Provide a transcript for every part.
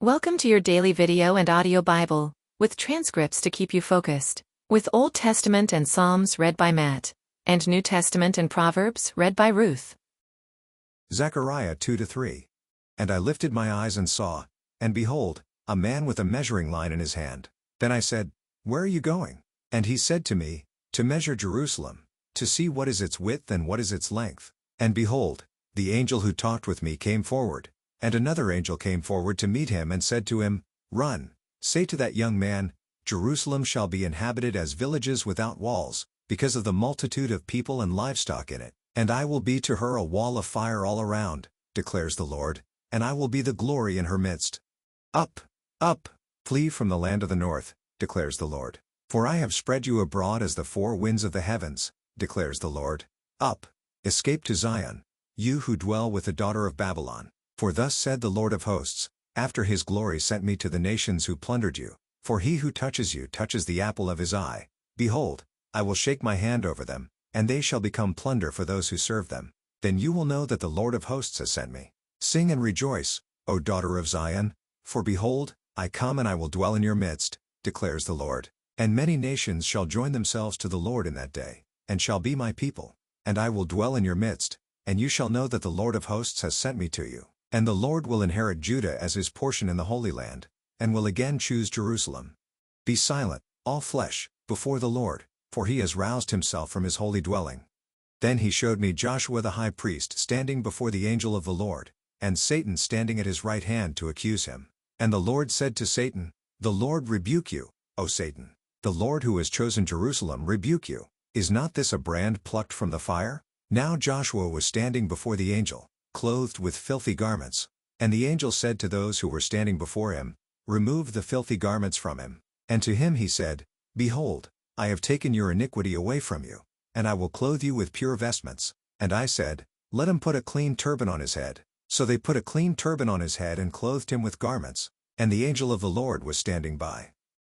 Welcome to your daily video and audio Bible, with transcripts to keep you focused, with Old Testament and Psalms read by Matt, and New Testament and Proverbs read by Ruth. Zechariah 2-3. And I lifted my eyes and saw, and behold, a man with a measuring line in his hand. Then I said, Where are you going? And he said to me, To measure Jerusalem, to see what is its width and what is its length. And behold, the angel who talked with me came forward. And another angel came forward to meet him and said to him, Run, say to that young man, Jerusalem shall be inhabited as villages without walls, because of the multitude of people and livestock in it. And I will be to her a wall of fire all around, declares the Lord, and I will be the glory in her midst. Up, up, flee from the land of the north, declares the Lord. For I have spread you abroad as the four winds of the heavens, declares the Lord. Up, escape to Zion, you who dwell with the daughter of Babylon. For thus said the Lord of hosts, after his glory sent me to the nations who plundered you. For he who touches you touches the apple of his eye. Behold, I will shake my hand over them, and they shall become plunder for those who serve them. Then you will know that the Lord of hosts has sent me. Sing and rejoice, O daughter of Zion, for behold, I come and I will dwell in your midst, declares the Lord. And many nations shall join themselves to the Lord in that day, and shall be my people. And I will dwell in your midst, and you shall know that the Lord of hosts has sent me to you. And the Lord will inherit Judah as his portion in the Holy Land, and will again choose Jerusalem. Be silent, all flesh, before the Lord, for he has roused himself from his holy dwelling. Then he showed me Joshua the high priest standing before the angel of the Lord, and Satan standing at his right hand to accuse him. And the Lord said to Satan, The Lord rebuke you, O Satan. The Lord who has chosen Jerusalem rebuke you. Is not this a brand plucked from the fire? Now Joshua was standing before the angel, clothed with filthy garments. And the angel said to those who were standing before him, Remove the filthy garments from him. And to him he said, Behold, I have taken your iniquity away from you, and I will clothe you with pure vestments. And I said, Let him put a clean turban on his head. So they put a clean turban on his head and clothed him with garments. And the angel of the Lord was standing by.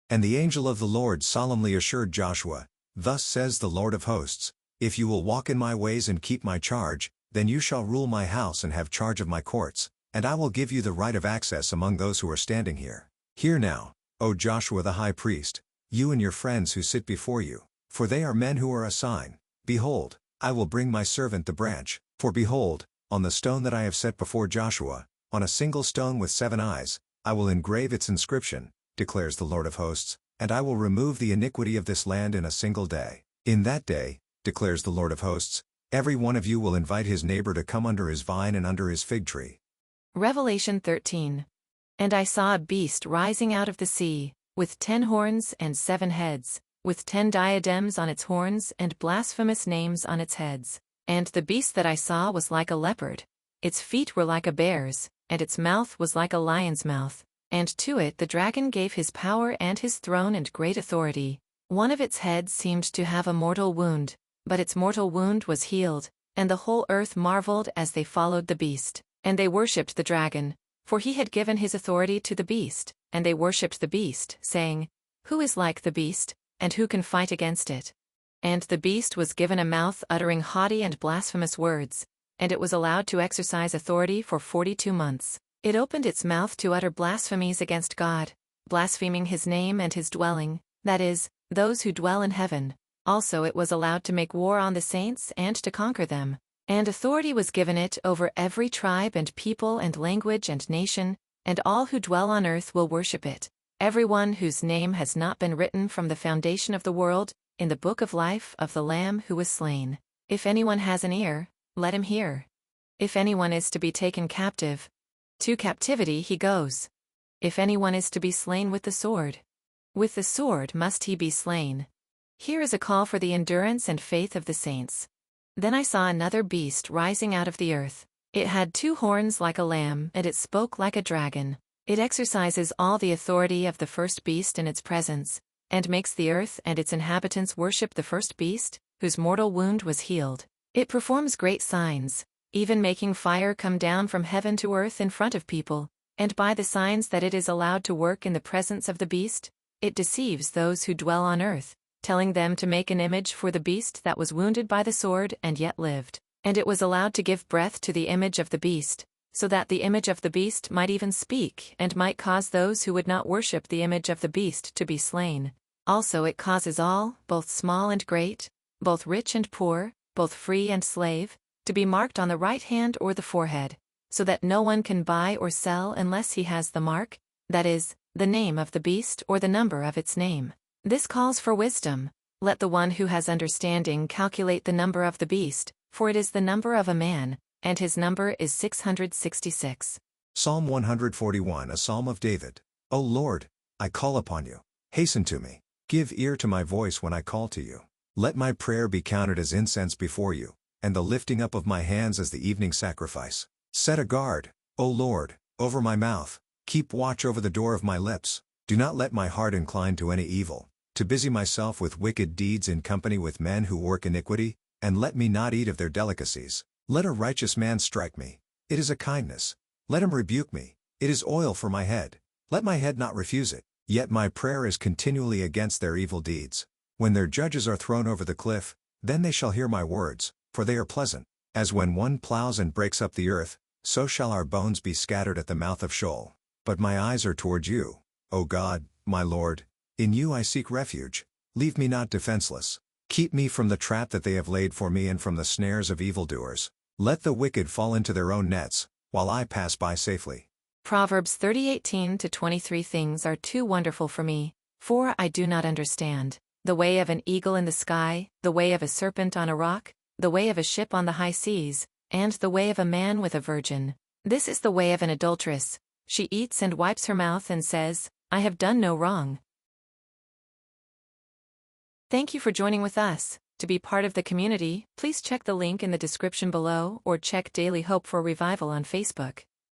And the angel of the Lord solemnly assured Joshua, Thus says the Lord of hosts, If you will walk in my ways and keep my charge, then you shall rule my house and have charge of my courts, and I will give you the right of access among those who are standing here. Hear now, O Joshua the high priest, you and your friends who sit before you, for they are men who are a sign. Behold, I will bring my servant the branch, for behold, on the stone that I have set before Joshua, on a single stone with 7 eyes, I will engrave its inscription, declares the Lord of hosts, and I will remove the iniquity of this land in a single day. In that day, declares the Lord of hosts, every one of you will invite his neighbor to come under his vine and under his fig tree. Revelation 13. And I saw a beast rising out of the sea, with 10 horns and 7 heads, with 10 diadems on its horns and blasphemous names on its heads. And the beast that I saw was like a leopard. Its feet were like a bear's, and its mouth was like a lion's mouth. And to it the dragon gave his power and his throne and great authority. One of its heads seemed to have a mortal wound, but its mortal wound was healed, and the whole earth marveled as they followed the beast. And they worshipped the dragon, for he had given his authority to the beast, and they worshipped the beast, saying, Who is like the beast, and who can fight against it? And the beast was given a mouth uttering haughty and blasphemous words, and it was allowed to exercise authority for 42 months. It opened its mouth to utter blasphemies against God, blaspheming his name and his dwelling, that is, those who dwell in heaven. Also it was allowed to make war on the saints and to conquer them. And authority was given it over every tribe and people and language and nation, and all who dwell on earth will worship it. Everyone whose name has not been written from the foundation of the world, in the book of life of the Lamb who was slain. If anyone has an ear, let him hear. If anyone is to be taken captive, to captivity he goes. If anyone is to be slain with the sword must he be slain. Here is a call for the endurance and faith of the saints. Then I saw another beast rising out of the earth. It had 2 horns like a lamb, and it spoke like a dragon. It exercises all the authority of the first beast in its presence, and makes the earth and its inhabitants worship the first beast, whose mortal wound was healed. It performs great signs, even making fire come down from heaven to earth in front of people, and by the signs that it is allowed to work in the presence of the beast, it deceives those who dwell on earth, telling them to make an image for the beast that was wounded by the sword and yet lived. And it was allowed to give breath to the image of the beast, so that the image of the beast might even speak and might cause those who would not worship the image of the beast to be slain. Also it causes all, both small and great, both rich and poor, both free and slave, to be marked on the right hand or the forehead, so that no one can buy or sell unless he has the mark, that is, the name of the beast or the number of its name. This calls for wisdom. Let the one who has understanding calculate the number of the beast, for it is the number of a man, and his number is 666. Psalm 141, a psalm of David. O Lord, I call upon you. Hasten to me. Give ear to my voice when I call to you. Let my prayer be counted as incense before you, and the lifting up of my hands as the evening sacrifice. Set a guard, O Lord, over my mouth. Keep watch over the door of my lips. Do not let my heart incline to any evil, to busy myself with wicked deeds in company with men who work iniquity, and let me not eat of their delicacies. Let a righteous man strike me. It is a kindness. Let him rebuke me. It is oil for my head. Let my head not refuse it. Yet my prayer is continually against their evil deeds. When their judges are thrown over the cliff, then they shall hear my words, for they are pleasant. As when one plows and breaks up the earth, so shall our bones be scattered at the mouth of Sheol. But my eyes are toward you, O God, my Lord. In you I seek refuge. Leave me not defenseless. Keep me from the trap that they have laid for me and from the snares of evildoers. Let the wicked fall into their own nets, while I pass by safely. Proverbs 30:18-23 Things are too wonderful for me, for I do not understand. The way of an eagle in the sky, the way of a serpent on a rock, the way of a ship on the high seas, and the way of a man with a virgin. This is the way of an adulteress. She eats and wipes her mouth and says, I have done no wrong. Thank you for joining with us. To be part of the community, please check the link in the description below or check Daily Hope for Revival on Facebook.